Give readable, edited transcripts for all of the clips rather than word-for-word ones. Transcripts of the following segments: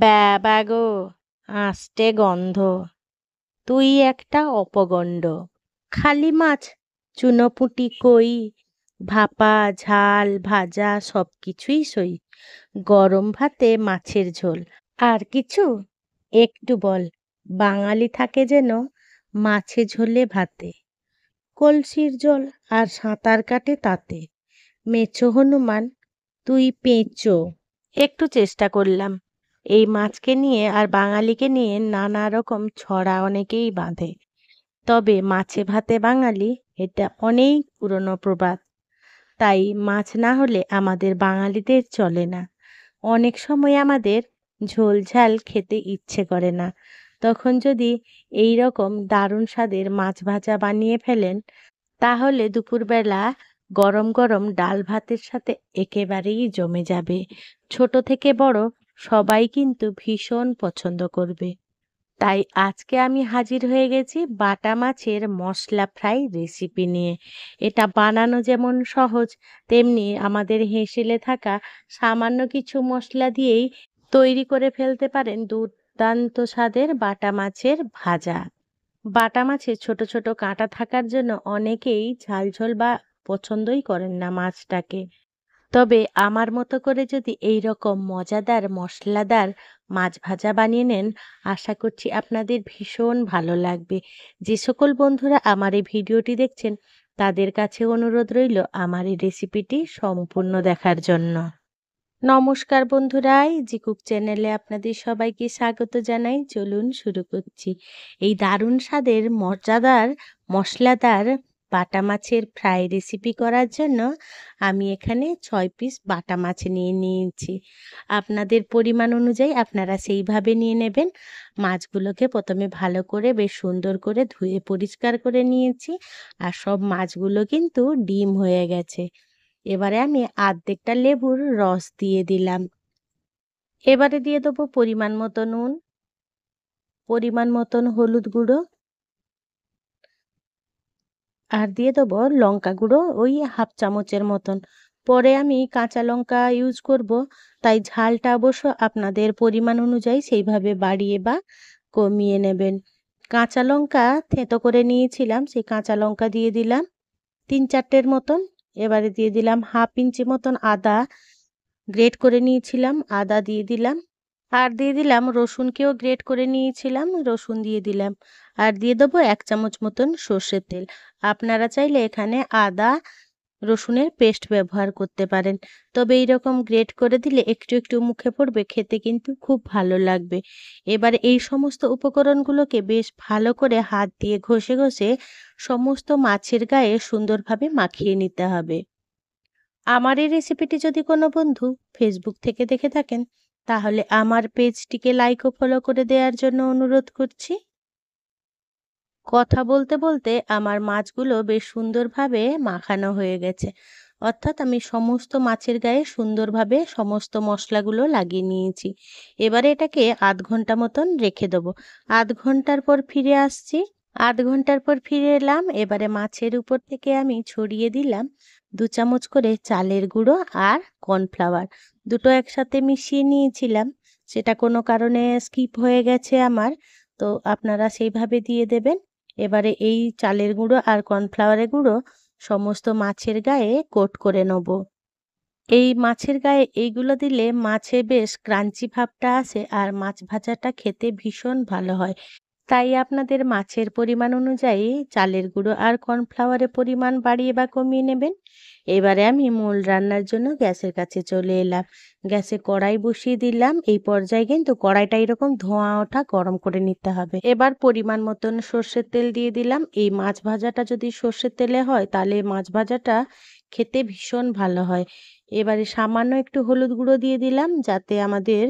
ব্যাবা গো, আষ্টে গন্ধ। তুই একটা অপগণ্ড। খালি মাছ, চুনোপুঁটি কই, ভাপা ঝাল ভাজা সব কিছুই সই। গরম ভাতে মাছের ঝোল, আর কিছু? একটু বল। বাঙালি থাকে যেন মাছে ঝোলে ভাতে, কলসির জল আর সাঁতার কাটে তাতে। মেছো হনুমান, তুই পেঁচো। একটু চেষ্টা করলাম। এই মাছকে নিয়ে আর বাঙালিকে নিয়ে নানা রকম ছড়া অনেকেই বাঁধে, তবে মাছে ভাতে বাঙালি এটা অনেক পুরনো প্রবাদ। তাই মাছ না হলে আমাদের বাঙালিদের চলে না। অনেক সময় আমাদের ঝোল ঝাল খেতে ইচ্ছে করে না, তখন যদি এই রকম দারুণ স্বাদের মাছ ভাজা বানিয়ে ফেলেন, তাহলে দুপুরবেলা গরম গরম ডাল ভাতের সাথে একেবারেই জমে যাবে। ছোট থেকে বড় সবাই কিন্তু ভীষণ পছন্দ করবে। তাই আজকে আমি হাজির হয়ে গেছি বাটা মাছের মশলা ফ্রাই রেসিপি নিয়ে। এটা বানানো যেমন সহজ, তেমনি আমাদের হেঁশেলে থাকা সামান্য কিছু মশলা দিয়েই তৈরি করে ফেলতে পারেন দুর্দান্ত স্বাদের বাটা মাছের ভাজা। বাটা মাছে ছোট ছোট কাঁটা থাকার জন্য অনেকেই ঝালঝোল বা পছন্দই করেন না মাছটাকে। তবে আমার মতো করে যদি এই রকম মজাদার মশলাদার মাছ ভাজা বানিয়ে নেন, আশা করছি আপনাদের ভীষণ ভালো লাগবে। যে সকল বন্ধুরা আমার এই ভিডিওটি দেখছেন, তাদের কাছে অনুরোধ রইল আমার এই রেসিপিটি সম্পূর্ণ দেখার জন্য। নমস্কার বন্ধুরা, ইজি কুক চ্যানেলে আপনাদের সবাইকে স্বাগত জানাই। চলুন শুরু করছি। এই দারুণ স্বাদের মজাদার মশলাদার বাটা মাছের ফ্রাই রেসিপি করার জন্য আমি এখানে 6 পিস বাটা মাছ নিয়ে নিয়েছি। আপনাদের পরিমাণ অনুযায়ী আপনারা সেইভাবে নিয়ে নেবেন। মাছগুলোকে প্রথমে ভালো করে বেশ সুন্দর করে ধুয়ে পরিষ্কার করে নিয়েছি, আর সব মাছগুলো কিন্তু ডিম হয়ে গেছে। এবারে আমি আর্ধেকটা লেবুর রস দিয়ে দিলাম। এবারে দিয়ে দেবো পরিমাণ মতো নুন, পরিমাণ মতন হলুদ গুঁড়ো, আর দিয়ে দেবো লঙ্কা গুঁড়ো ওই 1/2 চামচের মতন। পরে আমি কাঁচা লঙ্কা ইউজ করব, তাই ঝালটা অবশ্য আপনাদের পরিমাণ অনুযায়ী সেইভাবে বাড়িয়ে বা কমিয়ে নেবেন। কাঁচা লঙ্কা থেঁতো করে নিয়েছিলাম, সেই কাঁচা লঙ্কা দিয়ে দিলাম 3-4টের মতন। এবারে দিয়ে দিলাম 1/2 ইঞ্চি মতন আদা গ্রেট করে নিয়েছিলাম, আদা দিয়ে দিলাম। আর দিয়ে দিলাম রসুনকেও গ্রেট করে নিয়েছিলাম, রসুন দিয়ে দিলাম। আর দিয়ে দেবো 1 চামচ মতন সর্ষের তেল। আপনারা চাইলে এখানে আদা রসুনের পেস্ট ব্যবহার করতে পারেন, তবে এইরকম গ্রেট করে দিলে একটু একটু মুখে পড়বে, খেতে কিন্তু খুব ভালো লাগবে। এবার এই সমস্ত উপকরণগুলোকে বেশ ভালো করে হাত দিয়ে ঘষে ঘষে সমস্ত মাছের গায়ে সুন্দরভাবে মাখিয়ে নিতে হবে। আমার এই রেসিপিটি যদি কোনো বন্ধু ফেসবুক থেকে দেখে থাকেন, তাহলে আমার পেজটিকে লাইক ও ফলো করে দেওয়ার জন্য অনুরোধ করছি। কথা বলতে বলতে আমার মাছগুলো বেশ সুন্দরভাবে মাখানো হয়ে গেছে, অর্থাৎ আমি সমস্ত মাছের গায়ে সুন্দরভাবে সমস্ত মশলাগুলো লাগিয়ে নিয়েছি। এবারে এটাকে 1/2 ঘন্টা মতন রেখে দেবো। 1/2 ঘন্টার পর ফিরে আসছি। 1/2 ঘন্টার পর ফিরে এলাম। এবারে মাছের উপর থেকে আমি ছড়িয়ে দিলাম 2 চামচ করে চালের গুঁড়ো আর কর্নফ্লাওয়ার। দুটো একসাথে মিশিয়ে নিয়েছিলাম, সেটা কোনো কারণে স্কিপ হয়ে গেছে আমার, তো আপনারা সেইভাবে দিয়ে দেবেন। এবারে এই চালের গুঁড়ো আর কর্নফ্লাওয়ারের গুঁড়ো সমস্ত মাছের গায়ে কোট করে নেব। এই মাছের গায়ে এইগুলো দিলে মাছে বেশ ক্রাঞ্চি ভাবটা আসে, আর মাছ ভাজাটা খেতে ভীষণ ভালো হয়। তাই আপনাদের মাছের পরিমাণ অনুযায়ী চালের গুঁড়ো আর কর্নফ্লাওয়ারের পরিমাণ বাড়িয়ে বা কমিয়ে নেবেন। এবারে আমি মূল রান্নার জন্য গ্যাসের কাছে চলে এলাম। গ্যাসে কড়াই বসিয়ে দিলাম। এই পর্যায়ে কিন্তু কড়াইটা এরকম ধোঁয়া ওঠা গরম করে নিতে হবে। এবার পরিমাণ মতন সর্ষের তেল দিয়ে দিলাম। এই মাছ ভাজাটা যদি সর্ষের তেলে হয়, তাহলে মাছ ভাজাটা খেতে ভীষণ ভালো হয়। এবারে সামান্য একটু হলুদ গুঁড়ো দিয়ে দিলাম, যাতে আমাদের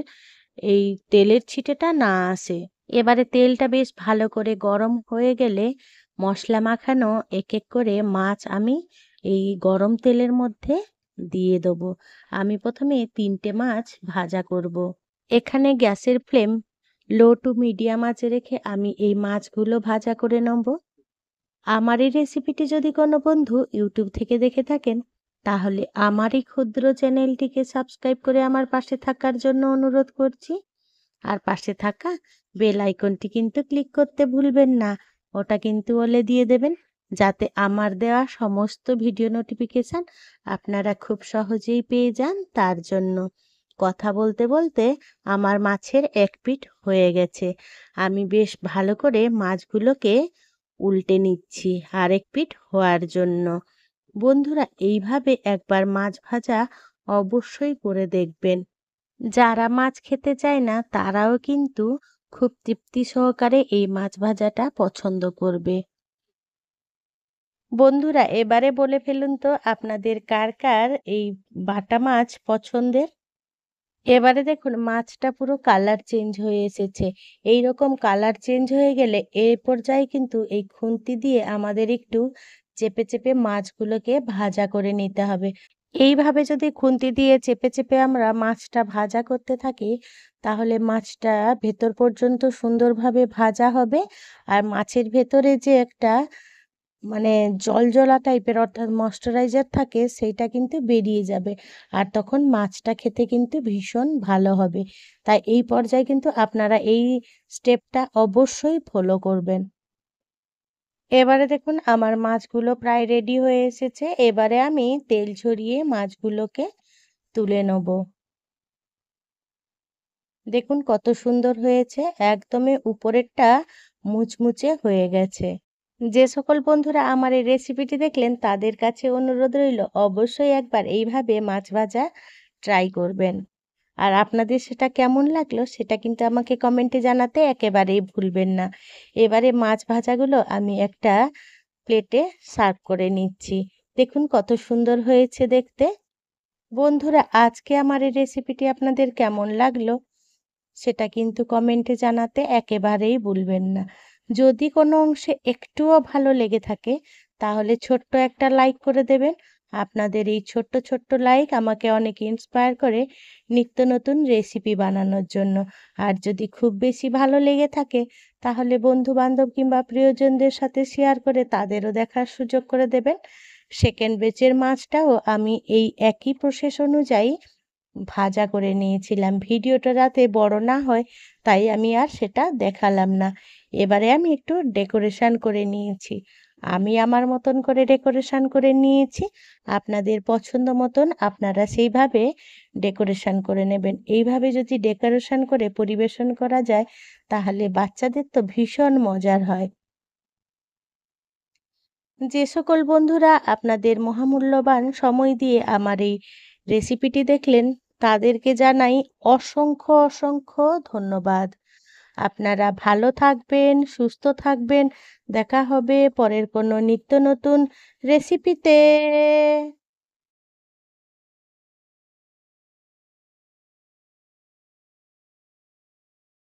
এই তেলের ছিটেটা না আসে। এবারে তেলটা বেশ ভালো করে গরম হয়ে গেলে মশলা মাখানো এক এক করে মাছ আমি এই গরম তেলের মধ্যে দিয়ে দেবো। আমি প্রথমে 3টে মাছ ভাজা করব। এখানে গ্যাসের ফ্লেম লো টু মিডিয়াম আঁচে রেখে আমি এই মাছগুলো ভাজা করে নেব। আমার এই রেসিপিটি যদি কোনো বন্ধু ইউটিউব থেকে দেখে থাকেন, তাহলে আমার এই ক্ষুদ্র চ্যানেলটিকে সাবস্ক্রাইব করে আমার পাশে থাকার জন্য অনুরোধ করছি। আর পাশে থাকা বেল আইকনটি কিন্তু ক্লিক করতে ভুলবেন না। ওটা কিন্তু অলে দিয়ে দেবেন, যাতে আমার দেওয়া সমস্ত ভিডিও নোটিফিকেশান আপনারা খুব সহজেই পেয়ে যান। তার জন্য কথা বলতে বলতে আমার মাছের এক পিঠ হয়ে গেছে। আমি বেশ ভালো করে মাছগুলোকে উল্টে নিচ্ছি আরেক পিঠ হওয়ার জন্য। বন্ধুরা, এইভাবে একবার মাছ ভাজা অবশ্যই করে দেখবেন। যারা মাছ খেতে চায় না তারাও কিন্তু খুব তৃপ্তি সহকারে এই মাছ ভাজাটা পছন্দ করবে। বন্ধুরা, এবারে বলে ফেলুন তো আপনাদের কার কার এই বাটা মাছ পছন্দের। এবারে দেখুন মাছটা পুরো কালার চেঞ্জ হয়ে এসেছে। এই রকম কালার চেঞ্জ হয়ে গেলে এই পর্যায়ে কিন্তু এই খুন্তি দিয়ে আমাদের একটু চেপে চেপে মাছগুলোকে ভাজা করে নিতে হবে। এইভাবে যদি খুন্তি দিয়ে চেপে চেপে আমরা মাছটা ভাজা করতে থাকি, তাহলে মাছটা ভেতর পর্যন্ত সুন্দরভাবে ভাজা হবে। আর মাছের ভেতরে যে একটা মানে জলজলা টাইপের অর্থাৎ ময়েশ্চারাইজার থাকে, সেইটা কিন্তু বেরিয়ে যাবে। আর তখন মাছটা খেতে কিন্তু ভীষণ ভালো হবে। তাই এই পর্যায়ে কিন্তু আপনারা এই স্টেপটা অবশ্যই ফলো করবেন। এবারে দেখুন আমার মাছগুলো প্রায় রেডি হয়ে এসেছে। এবারে আমি তেল ঝরিয়ে মাছগুলোকে তুলে নেব। দেখুন কত সুন্দর হয়েছে, একদমই উপরেরটা মুচমুচে হয়ে গেছে। যে সকল বন্ধুরা আমার এই রেসিপিটি দেখলেন তাদের কাছে অনুরোধ রইল অবশ্যই একবার এইভাবে মাছ ভাজা ট্রাই করবেন। আর আপনাদের সেটা কেমন লাগলো সেটা কিন্তু আমাকে কমেন্টে জানাতে একেবারেই ভুলবেন না। এবারে মাছ ভাজাগুলো আমি একটা প্লেটে সার্ভ করে নিচ্ছি। দেখুন কত সুন্দর হয়েছে দেখতে। বন্ধুরা, আজকে আমার এই রেসিপিটি আপনাদের কেমন লাগলো সেটা কিন্তু কমেন্টে জানাতে একেবারেই ভুলবেন না। যদি কোনো অংশে একটুও ভালো লেগে থাকে তাহলে ছোট্ট একটা লাইক করে দেবেন। আপনাদের এই ছোট্ট ছোট্ট লাইক আমাকে অনেক ইন্সপায়ার করে নিত্য নতুন রেসিপি বানানোর জন্য। আর যদি খুব বেশি ভালো লেগে থাকে তাহলে বন্ধু বান্ধব কিংবা প্রিয়জনদের সাথে শেয়ার করে তাদেরও দেখার সুযোগ করে দেবেন। সেকেন্ড ব্যাচের মাছটাও আমি এই একই প্রসেস অনুযায়ী ভাজা করে নিয়েছিলাম। ভিডিওটা যাতে বড় না হয় তাই আমি আর সেটা দেখালাম না। এবারে আমি একটু ডেকোরেশন করে নিয়েছি। আমি আমার মতন করে ডেকোরেশন করে নিয়েছি। আপনাদের পছন্দ মতন আপনারা সেইভাবে ডেকোরেশন করে নেবেন। এইভাবে যদি ডেকোরেশন করে পরিবেশন করা যায় তাহলে বাচ্চাদের তো ভীষণ মজার হয়। যে সকল বন্ধুরা আপনাদের মহামূল্যবান সময় দিয়ে আমার এই রেসিপিটি দেখলেন তাদেরকে জানাই অসংখ্য অসংখ্য ধন্যবাদ। আপনারা ভালো থাকবেন, সুস্থ থাকবেন। দেখা হবে পরের কোনো নিত্য নতুন রেসিপিতে।